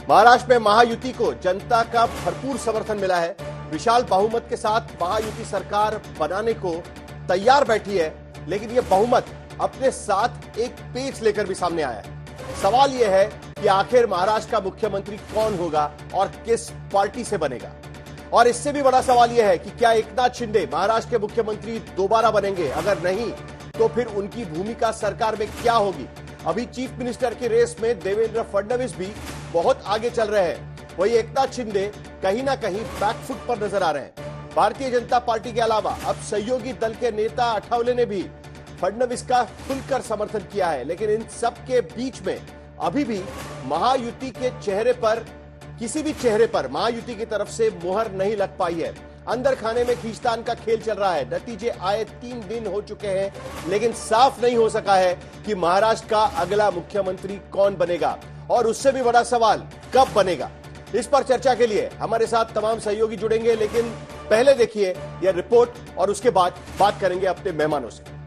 महाराष्ट्र में महायुति को जनता का भरपूर समर्थन मिला है। विशाल बहुमत के साथ महायुति सरकार बनाने को तैयार बैठी है, लेकिन यह बहुमत अपने साथ एक पेच लेकर भी सामने आया है। सवाल यह है कि आखिर महाराष्ट्र का मुख्यमंत्री कौन होगा और किस पार्टी से बनेगा। और इससे भी बड़ा सवाल यह है कि क्या एकनाथ शिंदे महाराष्ट्र के मुख्यमंत्री दोबारा बनेंगे? अगर नहीं तो फिर उनकी भूमिका सरकार में क्या होगी? अभी चीफ मिनिस्टर की रेस में देवेंद्र फडणवीस भी बहुत आगे चल रहे हैं, वही एकनाथ शिंदे कहीं ना कहीं बैकफुट पर नजर आ रहे हैं। भारतीय जनता पार्टी के अलावा अब सहयोगी दल के नेता आठवले ने भी फडणवीस का खुलकर समर्थन किया है, लेकिन इन सब के बीच में अभी भी महायुति के चेहरे पर, किसी भी चेहरे पर महायुति की तरफ से मुहर नहीं लग पाई है। अंदर खाने में खींचतान का खेल चल रहा है। नतीजे आए 3 दिन हो चुके हैं, लेकिन साफ नहीं हो सका है कि महाराष्ट्र का अगला मुख्यमंत्री कौन बनेगा, और उससे भी बड़ा सवाल कब बनेगा। इस पर चर्चा के लिए हमारे साथ तमाम सहयोगी जुड़ेंगे, लेकिन पहले देखिए यह रिपोर्ट और उसके बाद बात करेंगे अपने मेहमानों से।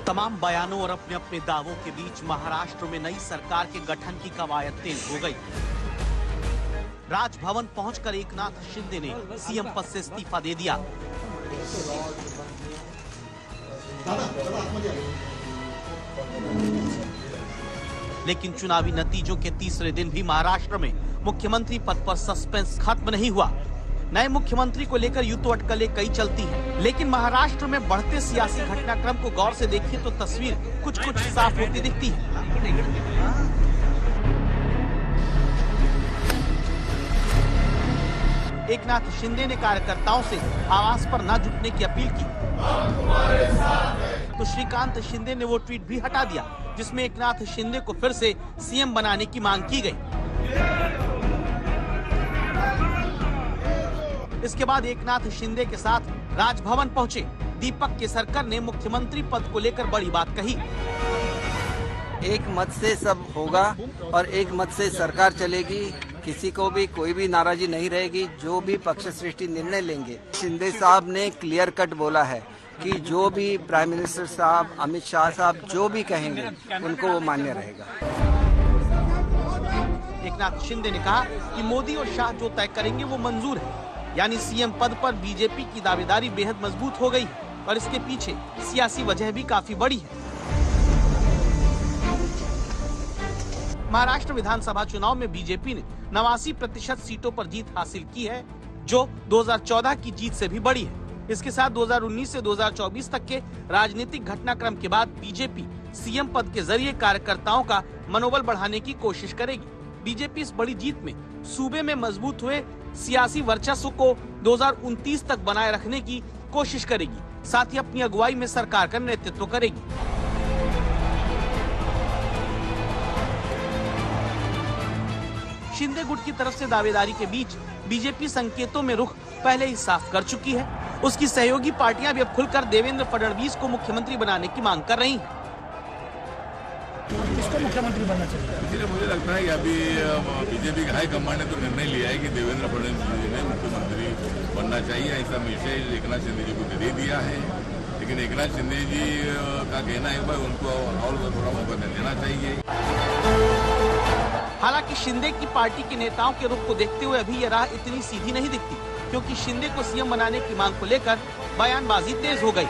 तमाम बयानों और अपने अपने दावों के बीच महाराष्ट्र में नई सरकार के गठन की कवायद तेज हो गई। राजभवन पहुंचकर एकनाथ शिंदे ने सीएम पद से इस्तीफा दे दिया। लेकिन चुनावी नतीजों के तीसरे दिन भी महाराष्ट्र में मुख्यमंत्री पद पर सस्पेंस खत्म नहीं हुआ। नए मुख्यमंत्री को लेकर यूं तो अटकलें कई चलती हैं, लेकिन महाराष्ट्र में बढ़ते सियासी घटनाक्रम को गौर से देखिए तो तस्वीर कुछ कुछ साफ होती दिखती है। एकनाथ शिंदे ने कार्यकर्ताओं से आवाज पर न जुटने की अपील की, तो श्रीकांत शिंदे ने वो ट्वीट भी हटा दिया जिसमें एकनाथ शिंदे को फिर से सीएम बनाने की मांग की गई। इसके बाद एकनाथ शिंदे के साथ राजभवन पहुंचे दीपक केसरकर ने मुख्यमंत्री पद को लेकर बड़ी बात कही। एक मत से सब होगा और एक मत से सरकार चलेगी, किसी को भी कोई भी नाराजगी नहीं रहेगी। जो भी पक्ष सृष्टि निर्णय लेंगे, शिंदे साहब ने क्लियर कट बोला है कि जो भी प्राइम मिनिस्टर साहब, अमित शाह साहब जो भी कहेंगे उनको वो मान्य रहेगा। एकनाथ शिंदे ने कहा कि मोदी और शाह जो तय करेंगे वो मंजूर है, यानी सीएम पद पर बीजेपी की दावेदारी बेहद मजबूत हो गई है और इसके पीछे सियासी वजह भी काफी बड़ी है। महाराष्ट्र विधानसभा चुनाव में बीजेपी ने 89% सीटों पर जीत हासिल की है, जो 2014 की जीत से भी बड़ी है। इसके साथ 2019 से 2024 तक के राजनीतिक घटनाक्रम के बाद बीजेपी सीएम पद के जरिए कार्यकर्ताओं का मनोबल बढ़ाने की कोशिश करेगी। बीजेपी इस बड़ी जीत में सूबे में मजबूत हुए सियासी वर्चस्व को 2029 तक बनाए रखने की कोशिश करेगी, साथ ही अपनी अगुवाई में सरकार का नेतृत्व करेगी। शिंदे गुट की तरफ से दावेदारी के बीच बीजेपी संकेतों में रुख पहले ही साफ कर चुकी है। उसकी सहयोगी पार्टियां भी अब खुलकर देवेंद्र फडणवीस को मुख्यमंत्री बनाने की मांग कर रही हैं। किसको मुख्यमंत्री बनना चाहिए? इसलिए मुझे लगता है कि अभी बीजेपी का हाईकमान ने तो निर्णय लिया है कि देवेंद्र फडणवीस जी ने मुख्यमंत्री बनना चाहिए। ऐसा विषय एकनाथ शिंदे जी को दे दिया है, लेकिन एकनाथ शिंदे जी का कहना है भाई उनको और थोड़ा मौका देना चाहिए। हालांकि शिंदे की पार्टी के नेताओं के रुख को देखते हुए अभी यह राह इतनी सीधी नहीं दिखती, क्योंकि शिंदे को सीएम बनाने की मांग को लेकर बयानबाजी तेज हो गई।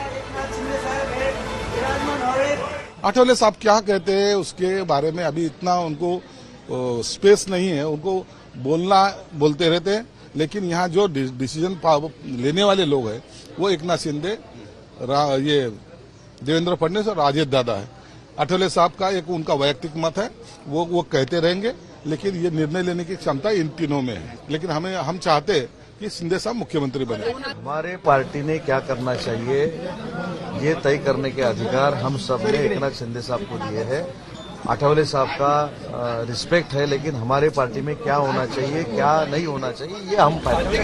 आठवले साहब क्या कहते हैं उसके बारे में अभी इतना उनको स्पेस नहीं है। उनको बोलते रहते हैं, लेकिन यहाँ जो डिसीजन लेने वाले लोग हैं वो एकनाथ शिंदे, ये देवेंद्र फडणवीस और राजेश दादा है। आठवले साहब का एक उनका वैयक्तिक मत है, वो कहते रहेंगे, लेकिन ये निर्णय लेने की क्षमता इन तीनों में है। लेकिन हम चाहते हैं कि शिंदे साहब मुख्यमंत्री बने। हमारे पार्टी ने क्या करना चाहिए ये तय करने के अधिकार हम सब ने एकनाथ शिंदे साहब को दिए हैं। आठवले साहब का रिस्पेक्ट है, लेकिन हमारे पार्टी में क्या होना चाहिए क्या नहीं होना चाहिए ये हम पार्टी।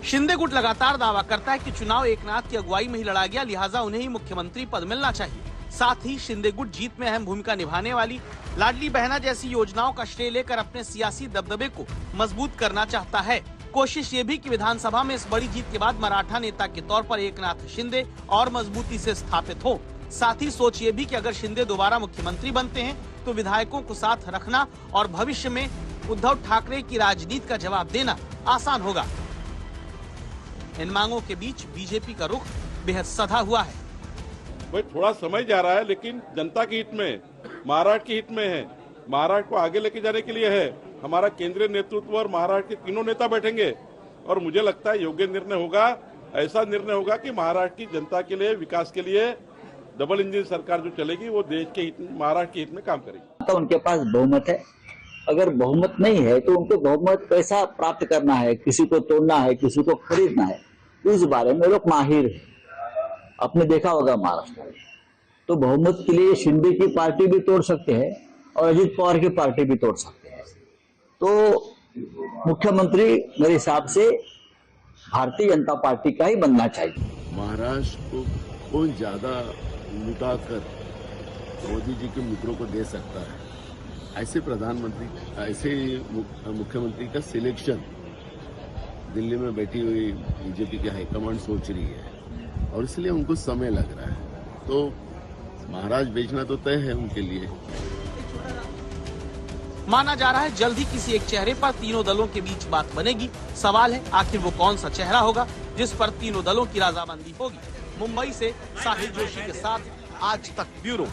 शिंदे गुट लगातार दावा करता है कि चुनाव एकनाथ की अगुवाई में ही लड़ा गया, लिहाजा उन्हें ही मुख्यमंत्री पद मिलना चाहिए। साथ ही शिंदे गुट जीत में अहम भूमिका निभाने वाली लाडली बहना जैसी योजनाओं का श्रेय लेकर अपने सियासी दबदबे को मजबूत करना चाहता है। कोशिश ये भी कि विधानसभा में इस बड़ी जीत के बाद मराठा नेता के तौर पर एकनाथ शिंदे और मजबूती से स्थापित हो। साथ ही सोच ये भी कि अगर शिंदे दोबारा मुख्यमंत्री बनते हैं तो विधायकों को साथ रखना और भविष्य में उद्धव ठाकरे की राजनीति का जवाब देना आसान होगा। इन मांगों के बीच बीजेपी का रुख बेहद सधा हुआ है। भाई थोड़ा समय जा रहा है, लेकिन जनता के हित में, महाराष्ट्र के हित में है। महाराष्ट्र को आगे लेके जाने के लिए है। हमारा केंद्रीय नेतृत्व और महाराष्ट्र के तीनों नेता बैठेंगे और मुझे लगता है योग्य निर्णय होगा। ऐसा निर्णय होगा कि महाराष्ट्र की जनता के लिए, विकास के लिए डबल इंजन सरकार जो चलेगी वो देश के हित, महाराष्ट्र के हित में काम करेगी। तो उनके पास बहुमत है। अगर बहुमत नहीं है तो उनको बहुमत कैसा प्राप्त करना है, किसी को तोड़ना है, किसी को खरीदना है, इस बारे में लोग माहिर है। आपने देखा होगा महाराष्ट्र में तो बहुमत के लिए शिंदे की पार्टी भी तोड़ सकते हैं और अजित पवार की पार्टी भी तोड़ सकते हैं। तो मुख्यमंत्री मेरे हिसाब से भारतीय जनता पार्टी का ही बनना चाहिए। महाराष्ट्र को ज्यादा लुटाकर मोदी जी के मित्रों को दे सकता है, ऐसे प्रधानमंत्री, ऐसे मुख्यमंत्री का सिलेक्शन दिल्ली में बैठी हुई बीजेपी की हाईकमांड सोच रही है और इसलिए उनको समय लग रहा है। तो महाराष्ट्र बेचना तो तय है उनके लिए। माना जा रहा है जल्द ही किसी एक चेहरे पर तीनों दलों के बीच बात बनेगी। सवाल है आखिर वो कौन सा चेहरा होगा जिस पर तीनों दलों की रजामंदी होगी। मुंबई से साहिल जोशी के साथ आज तक ब्यूरो।